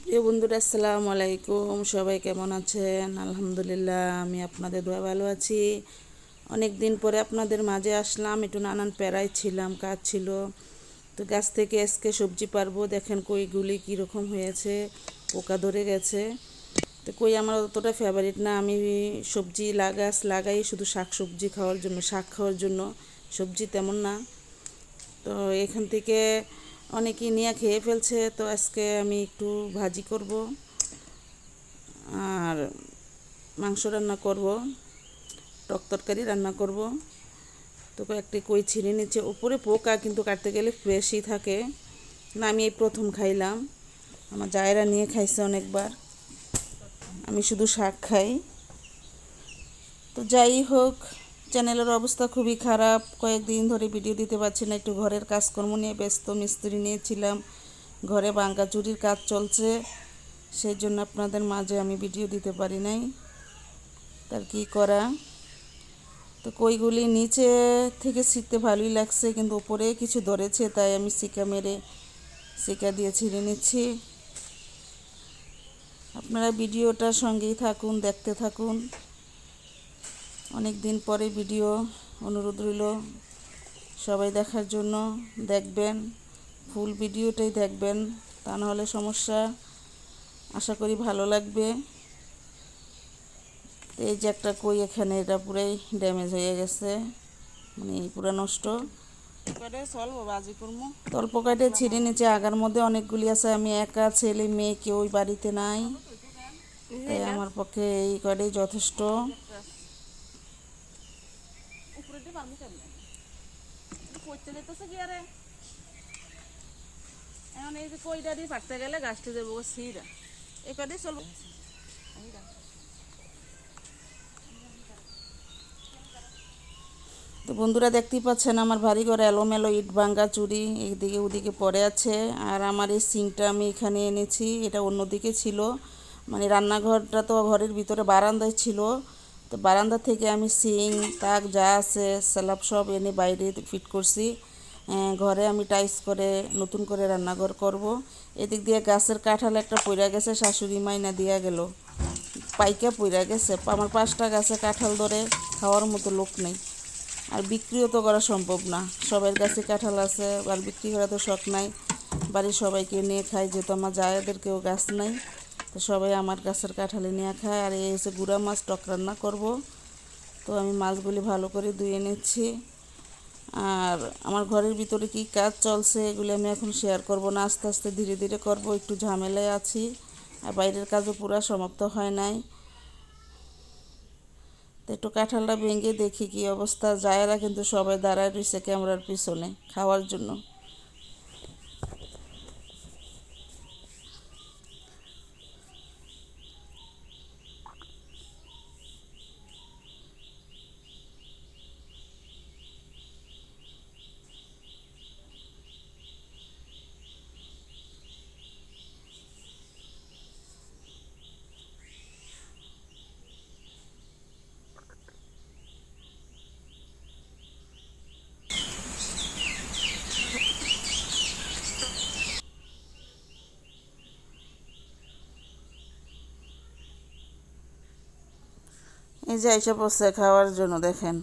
প্রিয় বন্ধুরা, আসসালামু আলাইকুম। সবাই কেমন আছেন? আলহামদুলিল্লাহ, আমি আপনাদের দোয়া ভালো আছি। অনেক দিন পরে আপনাদের মাঝে আসলাম। একটু নানান প্যারায় ছিলাম, কাজ ছিল। তো গাছ থেকে আজকে সবজি পারবো। দেখেন কইগুলি কীরকম হয়েছে, পোকা ধরে গেছে। তো কই আমার অতটা ফেভারিট না। আমি সবজি গাছ লাগাই শুধু শাক সবজি খাওয়ার জন্য, শাক খাওয়ার জন্য। সবজি তেমন না। তো এখান থেকে অনেকেই নিয়ে খেয়ে ফেলছে। তো আজকে আমি একটু ভাজি করব আর মাংস রান্না করব, টক তরকারি রান্না করব। তো কয়েকটি কই ছিঁড়ে নিচ্ছে, উপরে পোকা কিন্তু কাটতে গেলে ফ্রেশই থাকে না। আমি এই প্রথম খাইলাম, আমার জায়েরা নিয়ে খাইছে অনেকবার। আমি শুধু শাক খাই। তো যাই হোক, চ্যানেলের অবস্থা খুবই খারাপ। কয়েকদিন ধরে ভিডিও দিতে পারছি না, একটু ঘরের কাজকর্ম নিয়ে ব্যস্ত। মিস্ত্রি নিয়েছিলাম, ঘরে ভাঙাচুরির কাজ চলছে, সেই জন্য আপনাদের মাঝে আমি ভিডিও দিতে পারি নাই। তার কি করা। তো কইগুলি নিচে থেকে ছিঁড়তে ভালোই লাগছে, কিন্তু উপরে কিছু ধরেছে, তাই আমি সিকা দিয়ে ছিঁড়ে নিচ্ছি। আপনারা ভিডিওটার সঙ্গেই থাকুন, দেখতে থাকুন। অনেক দিন পরে ভিডিও, অনুরোধ রইল সবাই দেখার জন্য। দেখবেন, ফুল ভিডিওটাই দেখবেন, তা নাহলে সমস্যা। আশা করি ভালো লাগবে। এই যে একটা কই এখানে, এটা পুরাই ড্যামেজ হয়ে গেছে, মানে পুরা নষ্ট। তল্প কাটে ছিঁড়ে নিচে, আগার মধ্যে অনেকগুলি আছে। আমি একা, ছেলে মেয়ে কেউই বাড়িতে নাই, তাই আমার পক্ষে এই কয়টাই যথেষ্ট। এখন এই যে কইটা দিয়ে পাকতে গেলে গাছটি দেবো সিরা, এই কয়টাই চলবো। তো বন্ধুরা, দেখতেই পাচ্ছেন আমার বাড়ি ঘর এলোমেলো, ইট ভাঙ্গা চুরি এদিকে ওদিকে পড়ে আছে। আর আমার এই সিঙ্কটা আমি এখানে এনেছি, এটা অন্যদিকে ছিল। মানে রান্নাঘরটা তো ঘরের ভিতরে বারান্দায় ছিল। তো বারান্দা থেকে আমি সিঙ্ক তাক যা আছে স্ল্যাব সব এনে বাইরে ফিট করছি। ঘরে আমি টাইস করে নতুন করে রান্নাঘর করব। এদিক দিয়ে গাছের কাঁঠাল একটা পইড়া গেছে, শাশুড়ি মাইনা দিয়া গেল, পাইকা পইড়া গেছে। আমার 5টা গাছে কাঁঠাল ধরে, খাওয়ার মতো লোক নেই। আর বিক্রিও তো করা সম্ভব না, সবার কাছে কাঁঠাল আছে, আর বিক্রি করা তো শখ নাই। বাড়ির সবাইকে নিয়ে খাই, যেহেতু আমার জায়েদেরকেও গাছ নাই, তো সবাই আমার গাছের কাঁঠালে নিয়ে খায়। আর এই হচ্ছে গুঁড়া মাছ, টক রান্না করব। তো আমি মাছগুলি ভালো করে ধুয়ে নিচ্ছি। আর আমার ঘরের ভিতরে কি কাজ চলছে এগুলি আমি এখন শেয়ার করব না, আস্তে আস্তে ধীরে ধীরে করব, একটু ঝামেলায় আছি। আর বাইরের কাজও পুরো সমাপ্ত হয় নাই। তো একটু কাঁঠালটা ভেঙে দেখি কি অবস্থা। জায়েরা কিন্তু সবাই দাঁড়ায় রয়েছে ক্যামেরার পিছনে খাওয়ার জন্য। এই যে এসে বসে খাওয়ার জন্য, দেখেন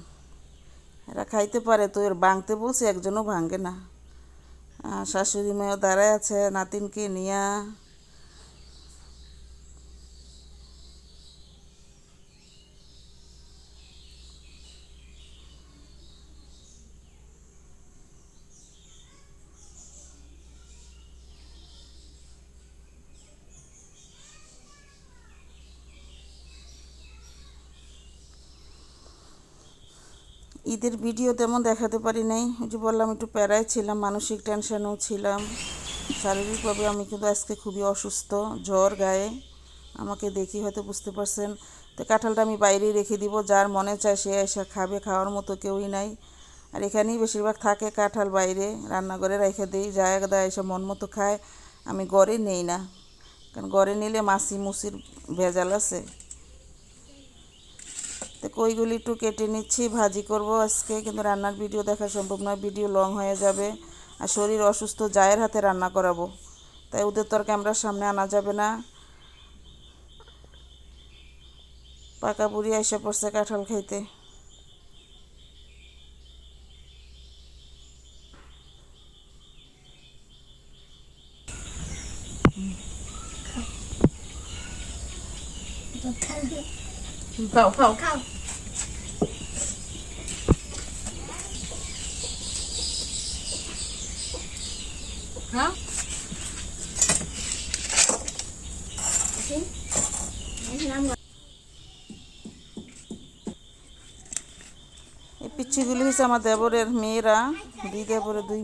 এরা খাইতে পারে তো, এর ভাঙতে বলছে একজনও ভাঙে না। শাশুড়ি মেয়েও দাঁড়ায় আছে নাতিনকে নিয়া। ঈদের ভিডিও তেমন দেখাতে পারি নাই, ওই যে বললাম একটু প্যারায় ছিলাম, মানসিক টেনশনেও ছিলাম। শারীরিকভাবে আমি কিন্তু আজকে খুবই অসুস্থ, জ্বর গায়ে। আমাকে দেখি হয়তো বুঝতে পারছেন। তো কাঁঠালটা আমি বাইরেই রেখে দিব, যার মনে চায় সে এসে খাবে, খাওয়ার মতো কেউই নাই। আর এখানেই বেশিরভাগ থাকে কাঁঠাল, বাইরে রান্নাঘরে রেখে দিই, জায়গা এসে মন মতো খায়। আমি ঘরে নেই না, কারণ ঘরে নিলে মাছি মুছির ভেজাল আছে। তো কইগুলি একটু কেটে নিচ্ছি, ভাজি করব আজকে, কিন্তু রান্নার ভিডিও দেখা সম্ভব নয়, ভিডিও লং হয়ে যাবে। আর শরীর অসুস্থ, জায়ের হাতে রান্না করাবো, তাই ওদের তো আর ক্যামেরার সামনে আনা যাবে না। পাকা বুড়ি এসে পড়ছে কাঁঠাল খাইতে। খাও খাও খাও। হ্যাঁ এই পিচ্ছিগুলি হচ্ছে আমার দেবরের মেয়েরা, দুই দেবরের দুই